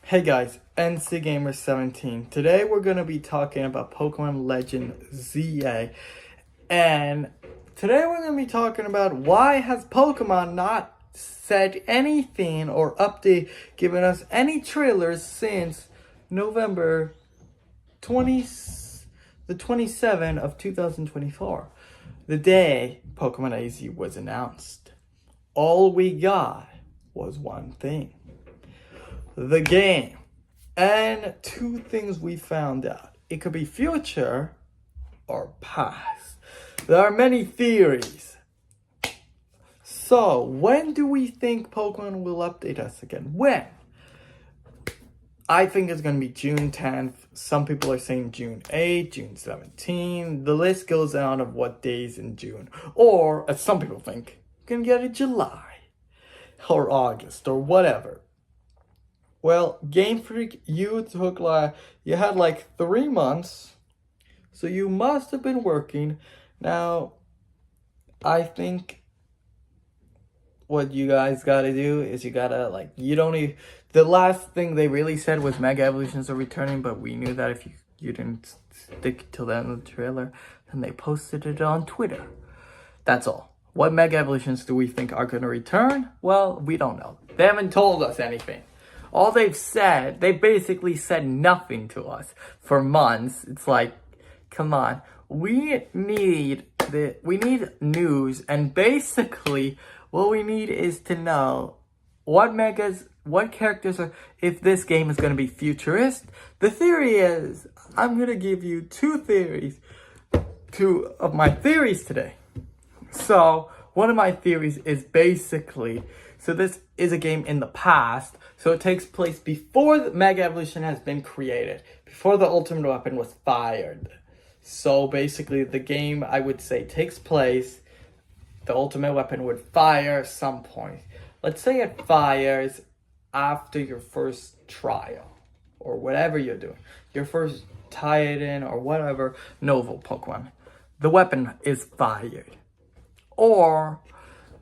Hey guys, NC Gamer 17. Today we're going to be talking about Pokemon Legend ZA. And today we're going to be talking about why has Pokemon not said anything or given us any trailers since November 27th of 2024. The day Pokemon AZ was announced. All we got was one thing. The game. And two things we found out. It could be future or past. There are many theories. So, when do we think Pokemon will update us again? When? I think it's going to be June 10th. Some people are saying June 8th, June 17th. The list goes on of what days in June. Or, as some people think, we're going to get it July. Or August, or whatever. Well, Game Freak, you had like 3 months, so you must have been working. Now, I think what you guys gotta do is you gotta the last thing they really said was Mega Evolutions are returning, but we knew that if you didn't stick till the end of the trailer, then they posted it on Twitter. That's all. What Mega Evolutions do we think are gonna return? Well, we don't know. They haven't told us anything. All they've said, they basically said nothing to us for months. It's like, come on, we need news, and basically what we need is to know what characters are, if this game is going to be futurist. The theory is, I'm going to give you two of my theories today. So, one of my theories is basically, so this is a game in the past, so it takes place before the Mega Evolution has been created, before the Ultimate Weapon was fired. So basically the game, I would say, takes place, the Ultimate Weapon would fire some point. Let's say it fires after your first trial, or whatever you're doing. Your first Titan or whatever novel Pokemon. The weapon is fired.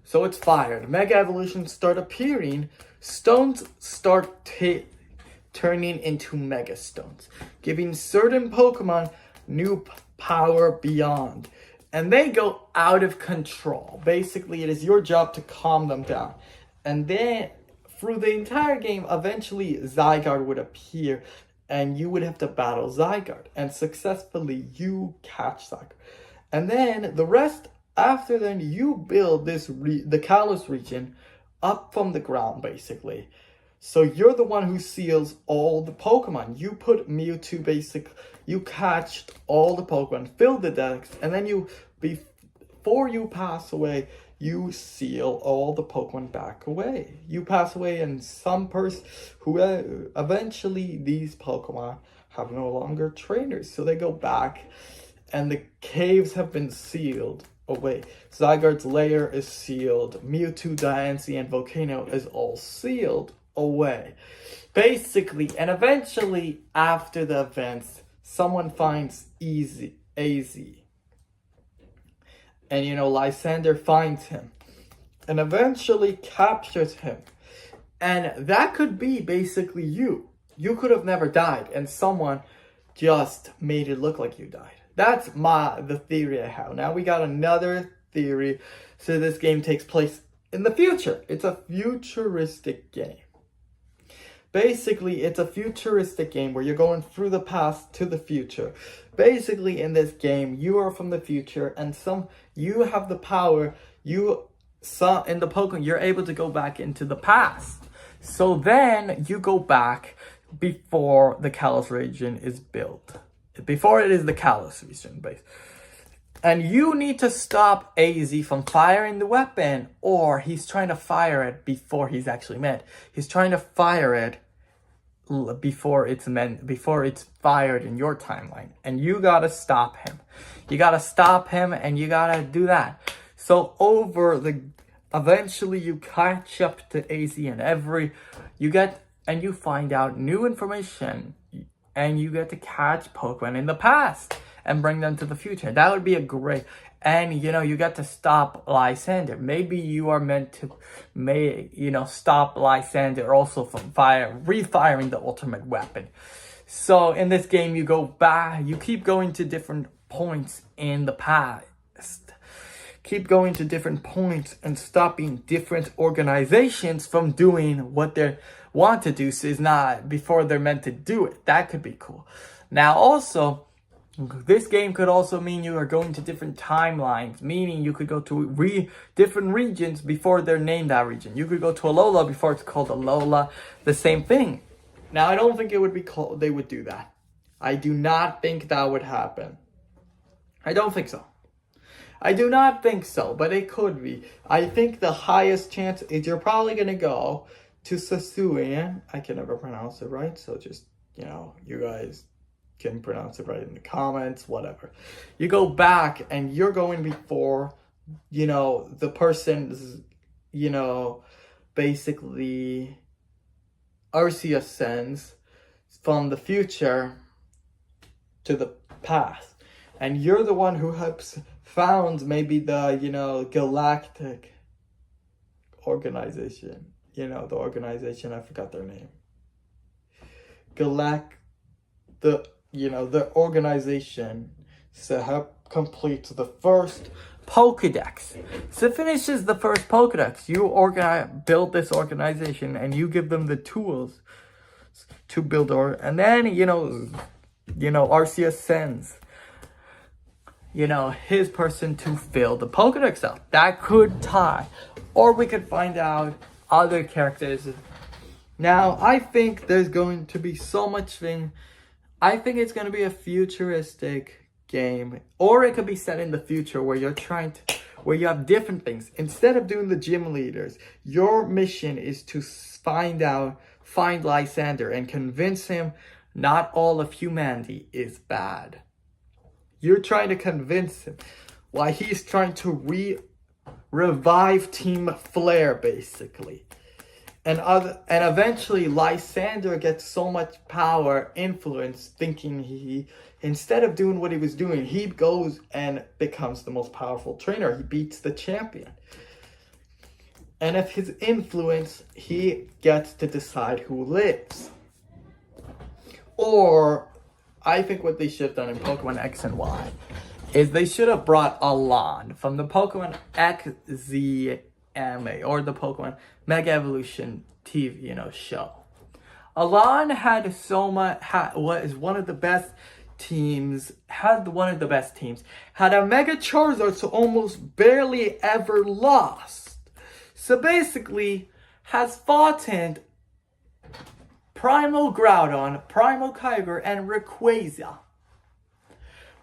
So it's fired. Mega Evolutions start appearing. Stones start turning into Mega Stones, giving certain Pokemon new power beyond. And they go out of control. Basically, it is your job to calm them down. And then, through the entire game, eventually Zygarde would appear. And you would have to battle Zygarde. And successfully, you catch Zygarde. And then, the rest... After then, you build the Kalos region up from the ground, basically. So you're the one who seals all the Pokemon. You put Mewtwo, you catched all the Pokemon, filled the decks, and then before you pass away, you seal all the Pokemon back away. You pass away, and eventually these Pokemon have no longer trainers. So they go back, and the caves have been sealed away. Zygarde's lair is sealed. Mewtwo, Diancie, and Volcano is all sealed away. Basically, and eventually, after the events, someone finds AZ. And Lysander finds him. And eventually captures him. And that could be basically you. You could have never died, and someone just made it look like you died. That's the theory I have. Now we got another theory. So this game takes place in the future. It's a futuristic game. Basically, it's a futuristic game where you're going through the past to the future. Basically, in this game, you are from the future, and you have the power. In the Pokemon, you're able to go back into the past. So then you go back before the Kalos region is built. Before it is the Kalos region base. And you need to stop AZ from firing the weapon, or he's trying to fire it before he's actually meant. He's trying to fire it before it's fired in your timeline. And you gotta stop him. You gotta stop him, and you gotta do that. So eventually you catch up to AZ, and you find out new information. And you get to catch Pokemon in the past and bring them to the future. That would be And, you got to stop Lysander. Maybe you are meant to, stop Lysander also from refiring the ultimate weapon. So in this game, you go back, you keep going to different points in the past. Keep going to different points and stopping different organizations from doing what they want to do, so it's not before they're meant to do it. That could be cool. Now also, this game could also mean you are going to different timelines, meaning you could go to different regions before they're named that region. You could go to Alola before it's called Alola, the same thing. Now, I don't think it would be called, they would do that. I do not think that would happen. I don't think so. I do not think so, but it could be. I think the highest chance is you're probably going to go to Sasuian. I can never pronounce it right, so just, you guys can pronounce it right in the comments, whatever. You go back and you're going before, the person's, basically Arceus sends from the future to the past. And you're the one who helps found maybe the, galactic organization. The organization, I forgot their name. The organization to help complete the first Pokedex. So it finishes the first Pokedex. You build this organization and you give them the tools to build and then, Arceus sends, his person to fill the Pokedex out. That could tie. Or we could find out other characters. Now, I think there's going to be so much thing. I think it's going to be a futuristic game. Or it could be set in the future where where you have different things. Instead of doing the gym leaders, your mission is to find Lysander and convince him not all of humanity is bad. You're trying to convince him why he's trying to revive Team Flare, basically. And eventually Lysander gets so much power, influence, thinking instead of doing what he was doing, he goes and becomes the most powerful trainer. He beats the champion. And if his influence, he gets to decide who lives. Or, I think what they should have done in Pokemon X and Y is they should have brought Alon from the Pokemon XZMA or the Pokemon Mega Evolution TV, show. Alon was one of the best teams, had a Mega Charizard, so almost barely ever lost. So basically, has fought in Primal Groudon, Primal Kyogre, and Rayquaza.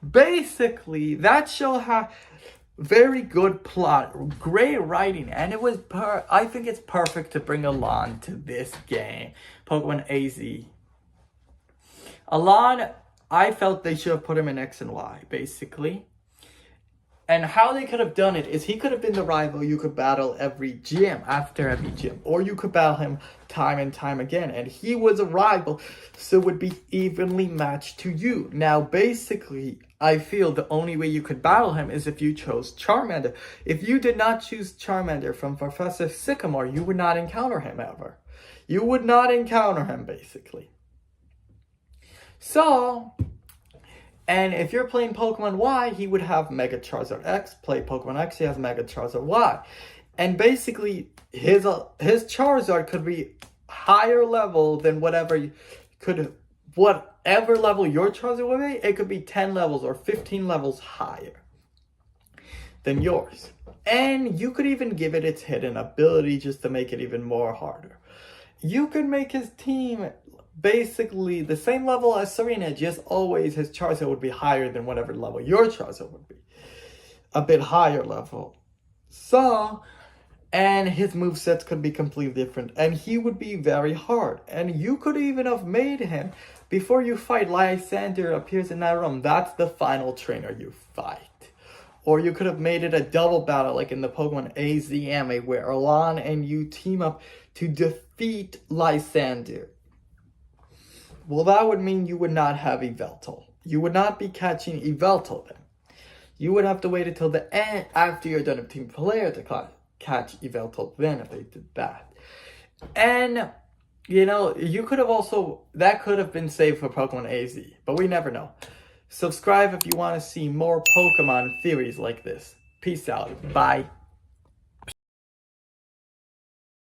Basically, that show had very good plot, great writing, and it was I think it's perfect to bring Alon to this game, Pokemon AZ. Alon, I felt they should have put him in X and Y, basically. And how they could have done it is he could have been the rival you could battle after every gym. Or you could battle him time and time again. And he was a rival, so would be evenly matched to you. Now, basically, I feel the only way you could battle him is if you chose Charmander. If you did not choose Charmander from Professor Sycamore, you would not encounter him ever. You would not encounter him, basically. So, and if you're playing Pokemon Y, he would have Mega Charizard X. Play Pokemon X, he has Mega Charizard Y. And basically, his Charizard could be higher level than whatever level your Charizard would be. It could be 10 levels or 15 levels higher than yours. And you could even give it its hidden ability just to make it even more harder. You could make his team basically the same level as Serena, just always his Charizard would be higher than whatever level your Charizard would be. A bit higher level. So, and his movesets could be completely different. And he would be very hard. And you could even have made him, before you fight, Lysander appears in that room. That's the final trainer you fight. Or you could have made it a double battle like in the Pokemon AZMA where Alon and you team up to defeat Lysander. Well, that would mean you would not have Yveltal. You would not be catching Yveltal then. You would have to wait until the end after you're done with Team Player to catch Yveltal then if they did that. And, you know, you could have also, that could have been saved for Pokemon AZ, but we never know. Subscribe if you want to see more Pokemon theories like this. Peace out. Bye.